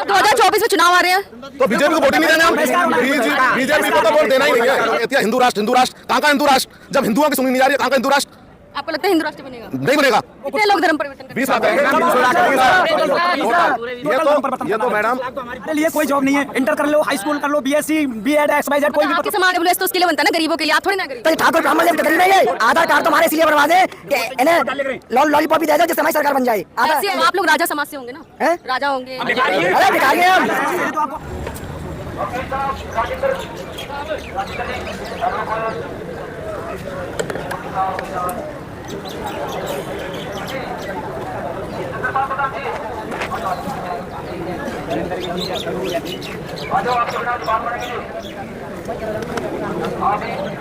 2024 में चुनाव आ रहे हैं तो बीजेपी को वोट ही नहीं देना हम। बीजेपी को तो वोट देना ही नहीं है। हिंदू राष्ट्र कहाँ का हिंदू राष्ट्र? जब हिंदुओं की सुननी नहीं आ रही है, कहाँ का हिंदू राष्ट्र? आपको लगता है हिंदू राष्ट्र बनेगा? नहीं बनेगा। कितने लोग धर्म परिवर्तन करेंगे? 20 लाख ये तो मैडम हमारे लिए कोई जॉब नहीं है। इंटर कर लो, हाई स्कूल कर लो, बीएससी, बीएड, XYZ कोई भी। आपके समाज में तो उसके लिए बनता है ना, गरीबों के लिए। आप थोड़ी ना गरीब। तो ठाकुर ब्राह्मण जब नहीं है, आधार कार्ड तो हमारे इसलिए बनवा दे कि इन्हें लॉलीपॉप भी दे दो जिससे हमारी सरकार बन जाए। ऐसे आप लोग राजा समाज से होंगे ना? राजा होंगे। अरे भिखारी हैं हम।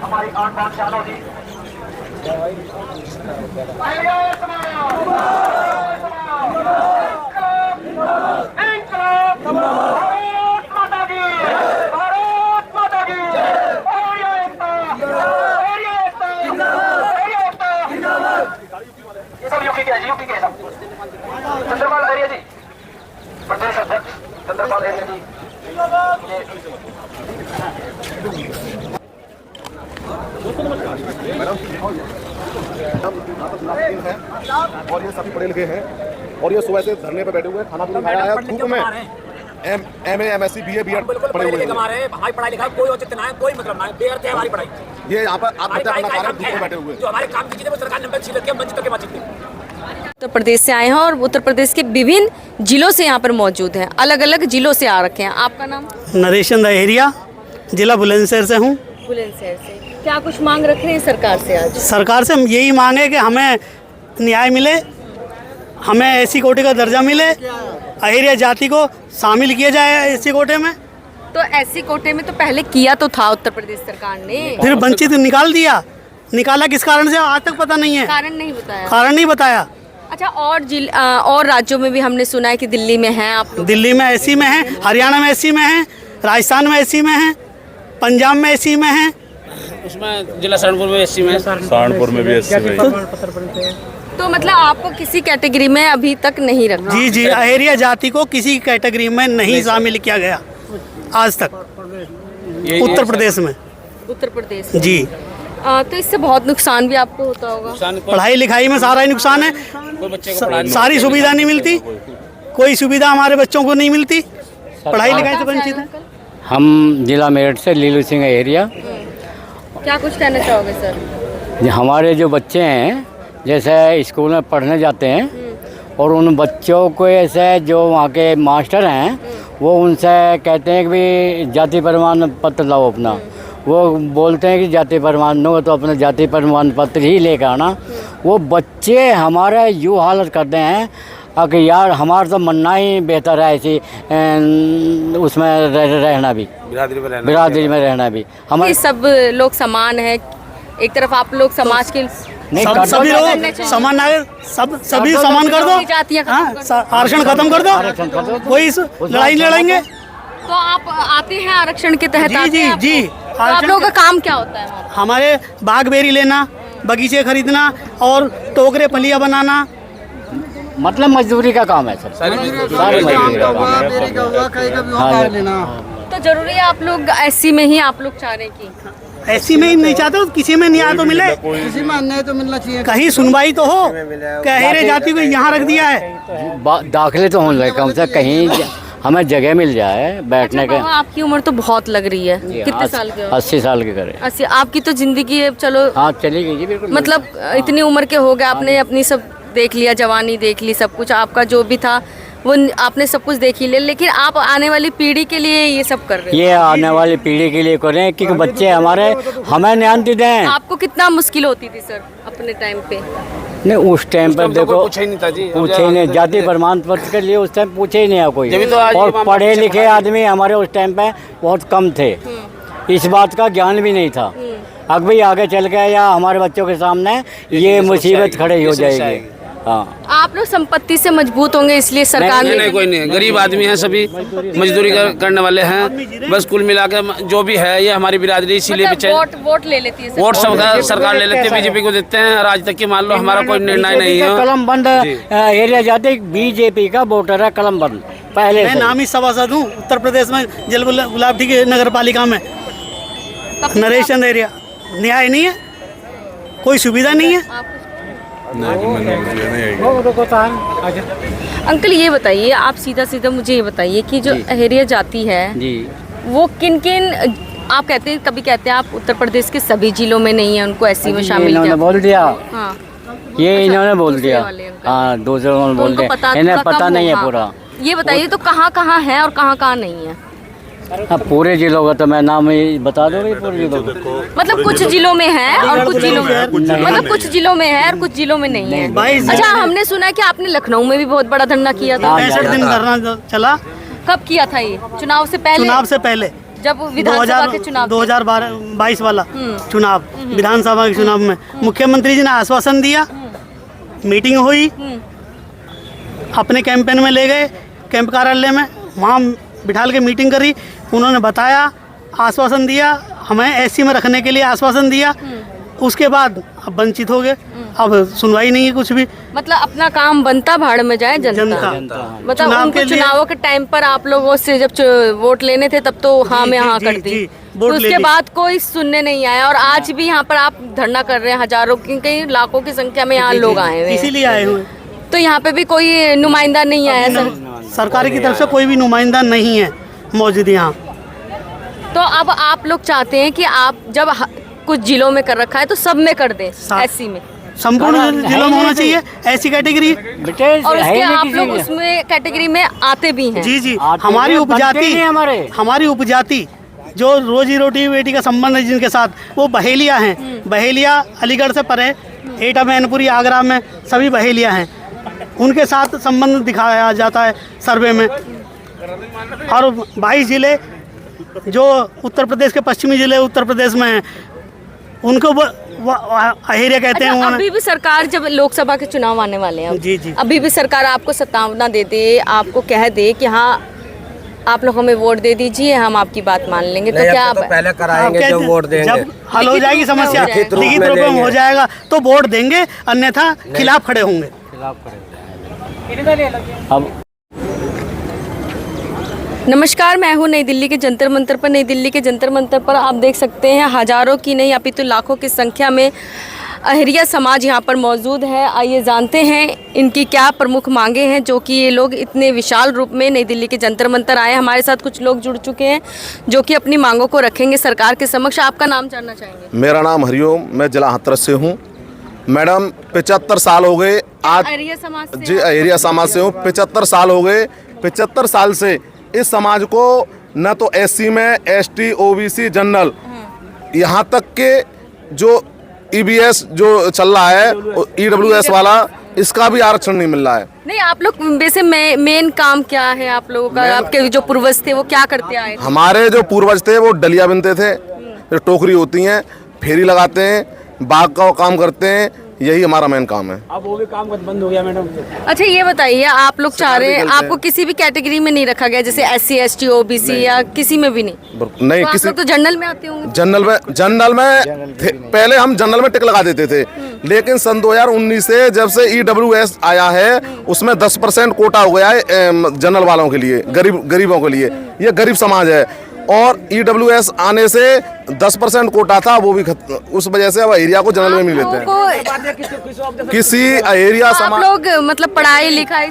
हमारी 8 सालों की चंद्रपाल एरिया जी, प्रदेश अध्यक्ष चंद्रपाल एरिया जी। और ये सभी पढ़े लिखे हैं और ये सुबह से धरने पे बैठे हुए हैं, खाना पीना खाया है धूप में। MA MSc BA BEd पढ़े हुए हैं। हमारी पढ़ाई लिखाई कोई औचित्य ना है, कोई मतलब ना है, बेअर्थ है हमारी पढ़ाई। ये यहाँ पर आत्महत्या करना कारण धूप में बैठे हुए हैं। जो हमारे काम की चीजें वो सरकार ने छीन रखी है, वंचितों के वंचित। उत्तर प्रदेश से आए हैं और उत्तर प्रदेश के विभिन्न जिलों से यहाँ पर मौजूद हैं। अलग अलग जिलों से आ रखे हैं। आपका नाम? नरेशन दहेरिया, जिला बुलंदशहर से हूँ। बुलंदशहर से। क्या कुछ मांग रख रहे हैं सरकार से आज? सरकार से हम यही मांगे कि हमें न्याय मिले, हमें ऐसी कोटे का दर्जा मिले, अहिरिया जाति को शामिल किया जाए ऐसी कोटे में। तो ऐसी कोटे में तो पहले किया तो था उत्तर प्रदेश सरकार ने, फिर वंचित निकाल दिया। निकाला किस कारण से आज तक पता नहीं है, कारण नहीं बताया। कारण नहीं बताया। अच्छा, और राज्यों में भी हमने सुना है कि दिल्ली में हैं आप लोग। दिल्ली में एसी में है, हरियाणा में एसी में है, राजस्थान में एसी में है, पंजाब में एसी में है, उसमें जिला सहारनपुर में एसी में, सहारनपुर में भी एसी में। तो मतलब आपको किसी कैटेगरी में अभी तक नहीं रखा? जी जी, अहिरिया जाति को किसी कैटेगरी में नहीं शामिल किया गया आज तक उत्तर प्रदेश में। उत्तर प्रदेश में। जी। तो इससे बहुत नुकसान भी आपको होता होगा। पढ़ाई लिखाई में सारा ही नुकसान है। सारी सुविधा नहीं मिलती, कोई सुविधा हमारे बच्चों को नहीं मिलती, पढ़ाई लिखाई से वंचित है। हम जिला मेरठ से लीलू सिंह एरिया। क्या कुछ कहना चाहोगे सर? हमारे जो बच्चे हैं जैसे स्कूल में पढ़ने जाते हैं और उन बच्चों को ऐसे जो वहाँ के मास्टर हैं वो उनसे कहते हैं कि भाई जाति प्रमाण पत्र लाओ अपना। वो बोलते हैं कि जाति प्रमाण हो तो अपना जाति प्रमाण पत्र ही लेकर आना। वो बच्चे हमारे यूँ हालत करते हैं कि यार हमारा तो मनना ही बेहतर है ऐसी उसमें रहना भी, बिरादरी में रहना भी। हमारे सब लोग समान है, एक तरफ आप लोग समाज के सभी लोग समान नागरिक, सभी समान कर दो, आरक्षण खत्म कर दो, कोई लड़ाई लड़ेंगे। तो आप आते हैं आरक्षण के तहत? जी जी जी। तो आप लोगों का काम क्या होता है? हमारे बाग बेरी लेना, बगीचे खरीदना और टोकरे पलिया बनाना, मतलब मजदूरी का काम है सर। सारी मजदूरी का काम है। तो जरूरी है आप लोग ऐसी में ही आप लोग चाह रहे हैं कि ऐसी में ही नहीं चाहते, किसी में न्याय तो मिले, किसी में अन्याय तो मिलना चाहिए, कहीं सुनवाई तो हो। अहिरे जाति को यहाँ रख दिया है, दाखिले तो होने लगे, कम से कहीं हमें जगह मिल जाए बैठने के। आपकी उम्र तो बहुत लग रही है, कितने साल के हो? 80 साल के करें। 80। आपकी तो जिंदगी है, चलो हाँ चली गई जी बिल्कुल। मतलब इतनी उम्र के हो गए, आपने अपनी सब देख लिया, जवानी देख ली, सब कुछ आपका जो भी था वो आपने सब कुछ देख ही लिया। लेकिन आप आने वाली पीढ़ी के लिए ये सब कर रहे हैं। ये आने वाली पीढ़ी के लिए करें क्योंकि बच्चे हमारे हमें ध्यान दें। आपको कितना मुश्किल होती थी सर अपने टाइम पे? नहीं उस टाइम पर देखो पूछे ही नहीं था जी, पूछे ही नहीं। जाति प्रमाण पत्र के लिए उस टाइम पूछे ही नहीं कोई। और पढ़े लिखे आदमी हमारे उस टाइम पे बहुत कम थे, इस बात का ज्ञान भी नहीं था। अब भी आगे चल के या हमारे बच्चों के सामने ये मुसीबत खड़ी हो जाएगी। हाँ, आप लोग संपत्ति से मजबूत होंगे इसलिए सरकार नहीं, कोई नहीं, गरीब आदमी हैं, सभी मजदूरी करने वाले हैं। बस कुल मिलाकर जो भी है ये हमारी बिरादरी इसीलिए वोट ले लेती है। वोट सरकार ले लेती है, बीजेपी को देते हैं। और आज तक की मान लो हमारा कोई निर्णय नहीं है। कलम बंद एरिया जाते बीजेपी का वोटर है, कलम बंद। पहले मैं से। नामी सभासद हूँ उत्तर प्रदेश में जल गुलाबटी की नगर पालिका में, नरेश चंद एरिया। न्याय नहीं है, कोई सुविधा नहीं है। अंकल ये बताइए, आप सीधा सीधा मुझे ये बताइए कि जो अहरिया जाति है जी वो किन किन, आप कहते हैं, कभी कहते हैं आप उत्तर प्रदेश के सभी जिलों में नहीं है, उनको एससी में शामिल इन्होंने किया। बोल दिया, हाँ, ये इन्होंने बोल दूसरे दिया। वाले अंकल। हाँ, दूसरे उन्होंने तो बोल उनको दिया, इन्हें थोड़ा पता कम नहीं है होगा। पूरा। ये बताइए तो कहाँ कहाँ है और कहाँ कहाँ नहीं है? हाँ, पूरे जिलों का तो मैं नाम ही बता दोगे पूरे जिलों का। मतलब कुछ जिलों में है और कुछ जिलों में, मतलब कुछ जिलों में है और कुछ जिलों में नहीं है। 22 अच्छा, हमने सुना है कि आपने लखनऊ में भी बहुत बड़ा धरना किया था। 65 दिन धरना चला, कब किया था ये? चुनाव से पहले? चुनाव से पहले, जब विधानसभा के चुनाव थे। 2022 वाला चुनाव, विधानसभा के चुनाव में मुख्यमंत्री जी ने आश्वासन दिया, मीटिंग हुई, अपने कैंपेन में ले गए, कैंप कार्यालय में, वहाँ बिठाल के मीटिंग करी। उन्होंने बताया, आश्वासन दिया, हमें एससी में रखने के लिए आश्वासन दिया। उसके बाद अब वंचित हो गए, अब सुनवाई नहीं है कुछ भी। मतलब अपना काम बनता भाड़ में जाए जनता। मतलब चुनाव उनको के लिए- चुनावों के टाइम पर आप लोगों से जब वोट लेने थे तब तो हाँ में हाँ जी, करती, जी, तो वोट ले उसके ली। बाद कोई सुनने नहीं आया। और आज भी यहाँ पर आप धरना कर रहे हैं, हजारों की, कई लाखों की संख्या में यहाँ लोग आए हुए हैं। इसीलिए आए हुए। तो यहाँ पे भी कोई नुमाइंदा नहीं आया सर? सरकार की तरफ से कोई भी नुमाइंदा नहीं है मौजूद यहाँ। तो अब आप लोग चाहते हैं कि आप जब कुछ जिलों में कर रखा है तो सब में कर दें, एससी में, संपूर्ण जिलों में होना चाहिए ऐसी कैटेगरी। बेटे और है उसके ही नहीं आप किसी लोग के। उसमें कैटेगरी में आते भी हैं। जी जी, आते हमारी हैं, बनते उपजाति, ही नहीं हमारी उपजाति जो रोजी रोटी बेटी का संबंध है जिनके साथ, वो बहेलिया हैं। बहेलिया अलीगढ़ से परे, एटा मैनपुरी आगरा में सभी बहेलिया हैं, उनके साथ संबंध दिखाया जाता है सर्वे में। और 22 जिले जो उत्तर प्रदेश के पश्चिमी जिले उत्तर प्रदेश में हैं, उनको अहेरिया कहते हैं। अच्छा, उन्होंने अभी भी सरकार, जब लोकसभा के चुनाव आने वाले हैं, जी, जी। अभी भी सरकार आपको सत्तावना दे दे, आपको कह दे कि हाँ आप लोग हमें वोट दे दीजिए, हम आपकी बात मान लेंगे, तो क्या आप पहले आप कराएंगे कहते जब हैं, वोट देंगे। जब हल हो जाएगी समस्या, लिखित लिखित में रूप में देंगे। हो जाएगा तो वोट देंगे, अन्यथा खिलाफ खड़े होंगे। अब नमस्कार, मैं हूँ नई दिल्ली के जंतर मंतर पर। नई दिल्ली के जंतर मंतर पर आप देख सकते हैं हजारों की नहीं अपितु लाखों की संख्या में अहरिया समाज यहाँ पर मौजूद है। आइए जानते हैं इनकी क्या प्रमुख मांगे हैं, जो कि ये लोग इतने विशाल रूप में नई दिल्ली के जंतर मंतर आए। हमारे साथ कुछ लोग जुड़ चुके हैं जो कि अपनी मांगों को रखेंगे सरकार के समक्ष। आपका नाम जानना चाहेंगे? मेरा नाम हरिओम, मैं जिला हाथरस से हूँ। मैडम 75 साल हो गए आज। अहरिया समाज से जी, एरिया समाज से हूँ। 75 साल हो गए। 75 साल से इस समाज को न तो एससी में, एसटी, ओबीसी, जनरल, यहाँ तक के जो ईबीएस जो चल रहा है, ईडब्ल्यूएस वाला, इसका भी आरक्षण नहीं मिल रहा है। नहीं, आप लोग वैसे मेन काम क्या है आप लोगों का? आपके जो पूर्वज थे वो क्या करते आए थे? हमारे जो पूर्वज थे वो डलिया बिनते थे, फिर टोकरी होती हैं, फेरी लगाते हैं, बाग का काम करते हैं, यही हमारा मेन काम है। अब वो भी काम बंद हो गया मैडम। अच्छा, ये बताइए, आप लोग चाह रहे हैं, आपको किसी भी कैटेगरी में नहीं रखा गया, जैसे एससी, एसटी, ओबीसी या किसी में भी नहीं? नहीं, तो किसी आप लोग तो जनरल में आते होंगे। जनरल में पहले हम जनरल में टिक लगा देते थे, लेकिन सन 2019 से जब से ईडब्ल्यूएस आया है, उसमें 10% कोटा हो गया है जनरल वालों के लिए, गरीबों के लिए। ये गरीब समाज है, और ईडब्ल्यूएस आने से 10% कोटा था, वो भी उस वजह से अब एरिया को जनरल में मिल लेते हैं। किसी एरिया आप समाज लोग मतलब पढ़ाई लिखाई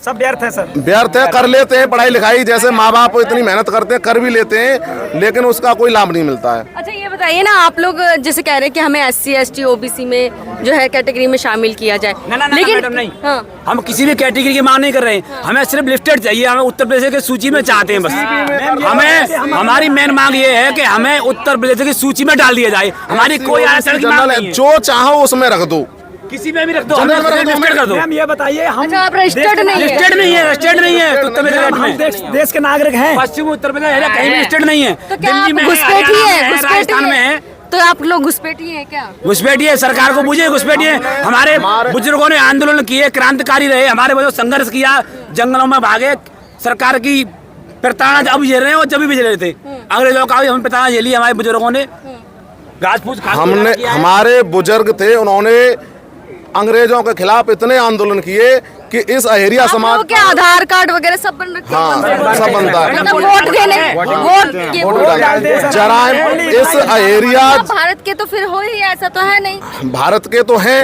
सब व्यर्थ है सर। व्यर्थ है, कर लेते हैं पढ़ाई लिखाई, जैसे माँ बाप इतनी मेहनत करते हैं, कर भी लेते हैं, लेकिन उसका कोई लाभ नहीं मिलता है। अच्छा, ये बताइए ना, आप लोग जैसे कह रहे हैं कि हमें एससी, एसटी, ओबीसी में जो है कैटेगरी में शामिल किया जाए, लेकिन मैडम नहीं, हाँ, हम किसी भी कैटेगरी की मांग नहीं कर रहे हैं। हमें सिर्फ लिस्टेड चाहिए, हमें उत्तर प्रदेश की सूची में चाहते हैं बस। हमें हमारी मेन मांग ये है कि हमें उत्तर प्रदेश की सूची में डाल दिया जाए। हमारी कोई आरक्षण की मांग नहीं है। जो चाहो उसमें रख दो, किसी में भी रख दो, हमें लिस्टेड कर दो। मैम ये बताइए, हम अच्छा, आप रजिस्टर्ड नहीं है? लिस्टेड नहीं है, रजिस्टर्ड नहीं है उत्तर प्रदेश में। देश के नागरिक हैं, पश्चिम उत्तर प्रदेश कहीं भी लिस्टेड नहीं है। तो क्या आप दिल्ली में घुसपैठी है? राजस्थान में है। तो आप लोग घुसपैठी हैं क्या? घुसपैठी है, सरकार को पूछिए घुसपैठी है। हमारे बुजुर्गों ने आंदोलन किए, क्रांतिकारी रहे, हमारे बच्चों संघर्ष किया, जंगलों में भागे, सरकार की प्रताड़ना अब झेल रहे हैं और जब भी झेल रहे थे। अंग्रेजों का भी हम प्रताड़ना झेली हमारे बुजुर्गों ने। घास-फूस हमने, हमारे बुजुर्ग थे, उन्होंने अंग्रेजों के खिलाफ इतने आंदोलन किए कि इस अहेरिया आप समाज लोगों के आधार कार्ड वगैरह सब बन रखे हैं? हाँ सब बनता है। मतलब वोट देने वोट जराइम इस अहेरिया आप भारत के तो फिर हो ही, ऐसा तो है नहीं। भारत के तो हैं,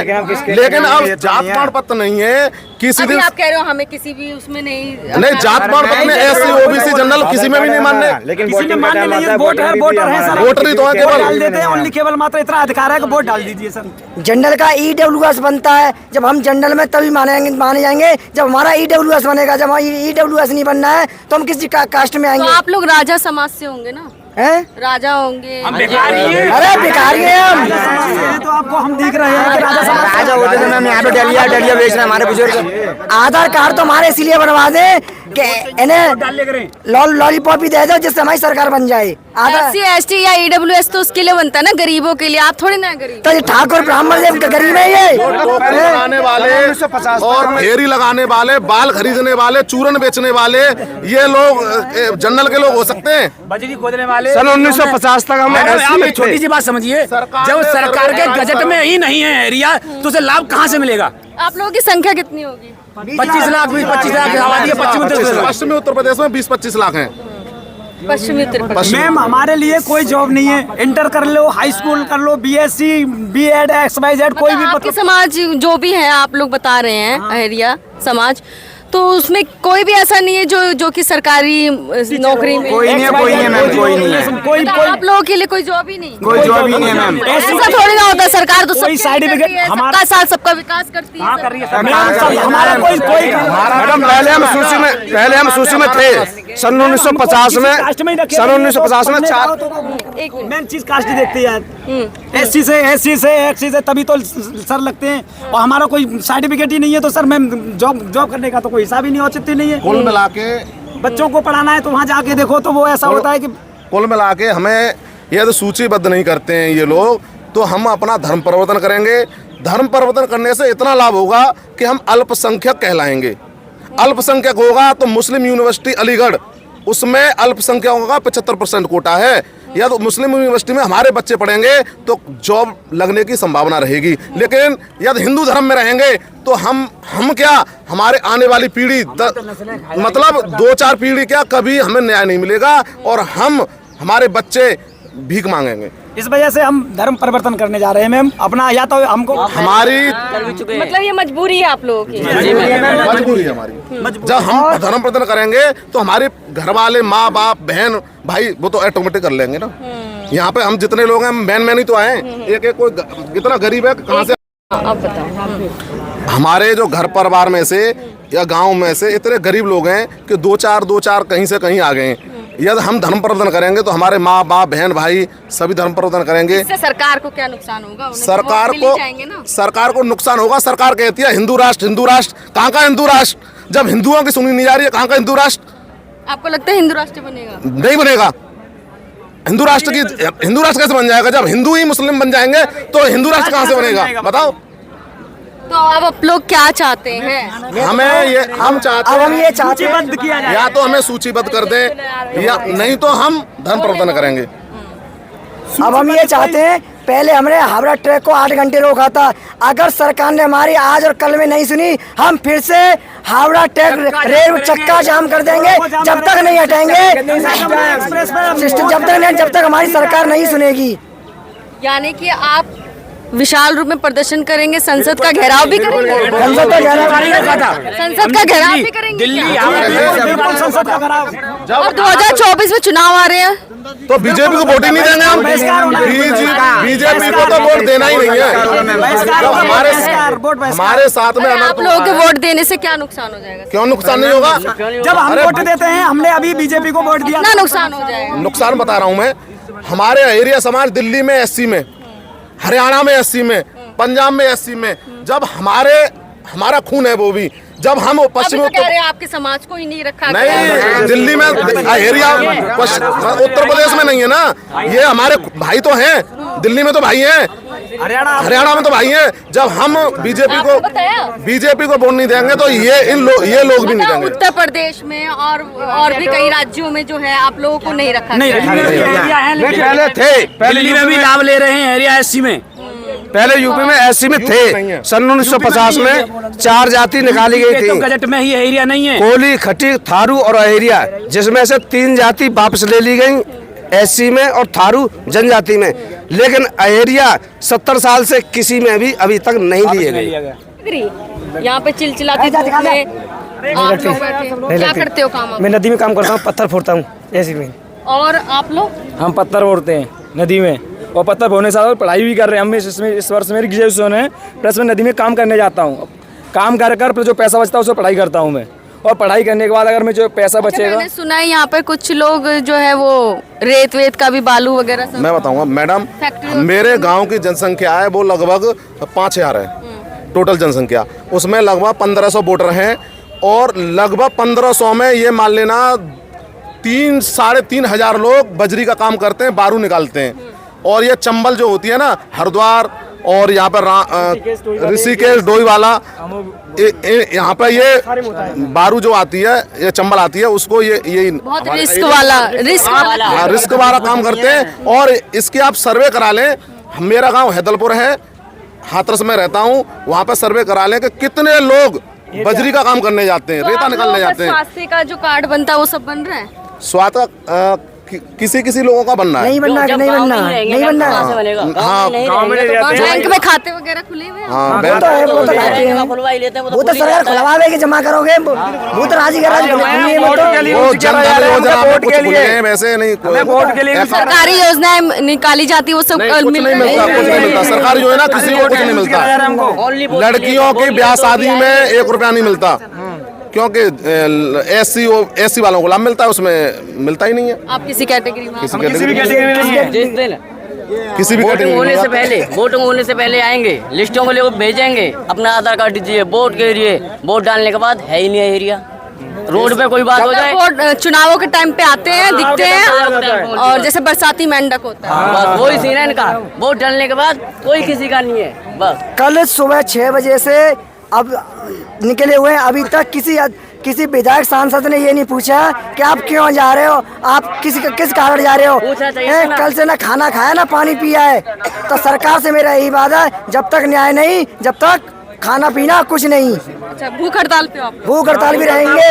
लेकिन अब जात पात पत्र नहीं है किसी अभी दिन। आप कह रहे हो हमें किसी भी उसमें नहीं जात पात पत्र में SC OBC जनरल किसी में भी नहीं मानने, लेकिन किसी में मानने नहीं है। वोटर है सर, वोटर ही तो है केवल। डाल देते हैं ओनली, केवल मात्र इतना अधिकार है कि वोट डाल दीजिए सर। जनरल का EWS बनता है, जब हम जनरल में तभी माने जाएंगे जब हमारा EWS बनेगा। जब EWS नहीं बनना है तो हम किसी कास्ट में तो आएंगे। आप लोग राजा समाज से होंगे ना? हैं? राजा होंगे। अरे भिखारी हैं हम। तो आपको हम देख रहे हैं कि राजा होते थे मैम, यहाँ पे डलिया बेच रहे हैं हमारे बुजुर्ग। आधार कार्ड तो हमारे इसीलिए बनवा दे कि इन्हें लॉलीपॉप ही दे दो जिससे हमारी सरकार बन जाए। SC ST या EWS तो उसके लिए बनता है ना, गरीबों के लिए। आप थोड़ी ना गरीब। तो ये ठाकुर ब्राह्मण देव गरीब है ये। टोकरी लगाने वाले और फेरी लगाने वाले, बाल खरीदने वाले, चूरन बेचने वाले, ये लोग जनरल के लोग हो सकते हैं? बजरी खोदने वाले सन 1950 तक हम आप एक छोटी सी बात समझिए, जब सरकार के बजट में ही नहीं है एरिया तो उसे लाभ कहाँ से मिलेगा? आप लोगों की संख्या कितनी होगी? 25 लाख 25 लाख आबादी है पश्चिमी उत्तर प्रदेश में 20-25 लाख हैं। पश्चिमी उत्तर प्रदेश। मैम हमारे लिए कोई जॉब नहीं है। इंटर कर लो, हाई स्कूल कर लो, BSc B.Ed XYZ कोई भी आपके समाज जो भी है, आप लोग बता रहे हैं अहेरिया समाज, तो उसमें कोई भी ऐसा नहीं है जो कि सरकारी नौकरी में? कोई नहीं है मैम, कोई नहीं है। कोई आप लोगों के लिए कोई जॉब ही नहीं? कोई जॉब ही नहीं है मैम। ऐसा थोड़ी ना होता है। सरकार तो कोई सबके लिए सर्टिफिकेट करती है, सबका साथ सबका विकास करती है। कर रही है हमारा कोई मैडम पहले हम सूची में थे सन 1950 में। सन 1950 में 4 मेन चीज कास्ट देखती है। SC से तभी तो सर लगते हैं, और हमारा कोई सर्टिफिकेट ही नहीं है तो सर मैम जॉब करने का तो कोई हिसाब ही नहीं, औचित्य नहीं है। कुल मिला के बच्चों को पढ़ाना है तो वहाँ जाके देखो तो वो ऐसा होता है कि कुल मिला के हमें यदि सूचीबद्ध नहीं करते हैं ये लोग, तो हम अपना धर्म परिवर्तन करेंगे। धर्म परिवर्तन करने से इतना लाभ होगा कि हम अल्पसंख्यक कहलाएंगे। अल्पसंख्यक होगा तो मुस्लिम यूनिवर्सिटी अलीगढ़, उसमें अल्पसंख्यकों का 75% कोटा है। या तो मुस्लिम यूनिवर्सिटी में हमारे बच्चे पढ़ेंगे तो जॉब लगने की संभावना रहेगी। लेकिन यदि हिंदू धर्म में रहेंगे तो हम क्या, हमारे आने वाली पीढ़ी मतलब 2-4 पीढ़ी क्या, कभी हमें न्याय नहीं मिलेगा और हमारे बच्चे भीख मांगेंगे। इस वजह से हम धर्म परिवर्तन करने जा रहे हैं मैम अपना। या तो हमको हमारी मतलब ये मजबूरी है आप लोगों की? मजबूरी है हमारी। जब हम धर्म परिवर्तन करेंगे तो हमारे घर वाले, माँ बाप, बहन भाई, वो तो ऑटोमेटिक कर लेंगे ना। यहाँ पे हम जितने लोग हैं मैन ही तो आए। एक कोई कितना गरीब है, कहाँ से? आप बताओ। हमारे जो घर परिवार में से या गांव में से इतने गरीब लोग हैं कि 2-4 कहीं से कहीं आ गए हैं। यदि हम धर्म परिवर्तन करेंगे तो हमारे माँ बाप, बहन भाई सभी धर्म परिवर्तन करेंगे। इससे सरकार को क्या नुकसान होगा? सरकार को नुकसान होगा। सरकार कहती है हिंदू राष्ट्र, हिंदू राष्ट्र। कहाँ का हिंदू राष्ट्र? जब हिंदुओं की सुनी नहीं जा रही है, कहाँ का हिंदू राष्ट्र? आपको लगता है हिंदू राष्ट्र बनेगा? नहीं बनेगा। हिंदू राष्ट्र कैसे बन जाएगा? जब हिंदू ही मुस्लिम बन जाएंगे तो हिंदू राष्ट्र कहाँ से बनेगा? बताओ। तो अब आप लोग क्या चाहते हैं? हम चाहते हैं, अब हम ये चाहते हैं बंद किया जाए। या तो हमें सूचीबद्ध कर दें या नहीं तो हम धर्म परिवर्तन करेंगे। अब हम ये चाहते हैं, पहले हमने हावड़ा ट्रैक को 8 घंटे रोका था। अगर सरकार ने हमारी आज और कल में नहीं सुनी, हम फिर से हावड़ा ट्रैक रेल चक्का जाम कर देंगे। जब तक नहीं हटाएंगे, जब तक हमारी सरकार नहीं सुनेगी। यानी कि आप विशाल रूप में प्रदर्शन करेंगे, संसद का घेराव भी करेंगे? संसद का घेराव भी करेंगे? दिल्ली संसद का घेराव। और 2024 में चुनाव आ रहे हैं तो बीजेपी को वोट ही नहीं देंगे हम। बीजेपी को तो वोट देना ही नहीं है। हमारे साथ में आप लोगों के वोट देने से क्या नुकसान हो जाएगा? क्यों नुकसान नहीं होगा? जब हम वोट देते हैं, हमने अभी बीजेपी को वोट दिया, कितना नुकसान हो जाएगा? नुकसान बता रहा हूँ मैं। हमारे एरिया समाज दिल्ली में SC में, हरियाणा में SC में, पंजाब में SC में, जब हमारा खून है वो भी, जब हम पश्चिमी आपके समाज को ही नहीं रखा? नहीं, दिल्ली में एरिया उत्तर प्रदेश में नहीं है ना। ये हमारे भाई तो हैं, दिल्ली में तो भाई हैं, हरियाणा में तो भाई हैं। जब हम बीजेपी को वोट नहीं देंगे तो ये लोग भी नहीं देंगे। उत्तर प्रदेश में और भी कई राज्यों में जो है आप लोगों को नहीं रखा? पहले थे, दिल्ली में भी लाभ ले रहे हैं एरिया SC में। पहले यूपी में एससी में थे। सन 1950 में 4 जाति निकाली गई तो थी, गजट में ही एरिया नहीं है। कोली, खटी, थारू और अहेरिया, जिसमें से 3 जाति वापस ले ली गई, एससी में और थारू जनजाति में। लेकिन अहेरिया 70 साल से किसी में भी अभी तक नहीं दिए गए। यहाँ पे चिलचिलाती धूप में आप लोग बैठे, क्या करते हो काम आप? मैं नदी में काम करता हूँ, पत्थर फोड़ता हूँ ऐसे में। और आप लोग? हम पत्थर फोड़ते हैं नदी में, और पत्थर फोड़ने से पढ़ाई भी कर रहे हैं। हम इस वर्ष मेरी ग्रेजुएशन है, प्लस मैं नदी में काम करने जाता हूँ। काम कर जो पैसा बचता है उससे पढ़ाई करता हूँ मैं, और पढ़ाई करने के बाद अगर मैं जो पैसा बचेगा। मैंने सुना है यहाँ पे कुछ लोग जो है वो रेत वेत का भी, बालू वगैरह सब। मैं बताऊंगा मैडम, मेरे गांव की जनसंख्या है वो लगभग 5000 है टोटल जनसंख्या। उसमें लगभग 1500 वोटर हैं, और लगभग 1500 में ये मान लेना 3-3.5 हजार लोग बजरी का काम करते हैं, बारू निकालते हैं। और ये चंबल जो होती है ना, हरिद्वार और यहाँ पर ऋषिकेश डोईवाला, यहाँ पर ये बारू जो आती है, ये चंबल आती है, उसको ये बहुत रिस्क वाला काम करते हैं। और इसके आप सर्वे करा लें, मेरा गांव हैदलपुर है, हाथरस में रहता हूँ, वहाँ पर सर्वे करा लें कि कितने लोग बजरी का काम करने जाते हैं, रेता निकालने जाते हैं। स्वास्थ्य का जो कार्ड बनता है वो सब बन रहा है? स्वास्थ्य किसी लोगों का बनना है, नहीं बनना, नहीं बनना, नहीं बनना। हाँ, बैंक में खाते वगैरह खुले हुए हैं? हाँ, वो तो है, वो तो खाते हैं, वो तो सरकार खुलवावे के जमा करोगे, वो तो राजी कर वो जनधन योजना में कुछ खुल गए हैं, वैसे नहीं। वोट के लिए सरकारी योजनाएं निकाली जाती है वो सब कुछ नहीं मिलता, कुछ नहीं मिलता। सरकारी जो है ना, किसी को कुछ नहीं मिलता। लड़कियों की ब्याह शादी में 1 रुपया नहीं मिलता, क्योंकि एससी वालों को लाभ मिलता है, उसमें मिलता ही नहीं है। आप किसी कैटेगरी में? किसी भी कैटेगरी वोटिंग होने से पहले आएंगे, लिस्टों को लेकर भेजेंगे, अपना आधार कार्ड दीजिए, वोट के लिए, वोट डालने के बाद है ही नहीं एरिया, रोड पे कोई बात हो जाए। वोट चुनावों के टाइम पे आते हैं, दिखते हैं, और जैसे बरसाती मेंढक होता है, बस वही सीन है इनका। वोट डालने के बाद कोई किसी का नहीं है। बस कल सुबह 6 बजे से अब निकले हुए हैं, अभी तक किसी विधायक सांसद ने ये नहीं पूछा कि आप क्यों जा रहे हो, आप किस कारण जा रहे हो। कल से ना खाना खाया ना पानी पिया है। तो सरकार से मेरा यही वादा है, जब तक न्याय नहीं, जब तक खाना पीना कुछ नहीं। अच्छा, भूख हड़ताल पे हो आप? भूख हड़ताल भी रहेंगे।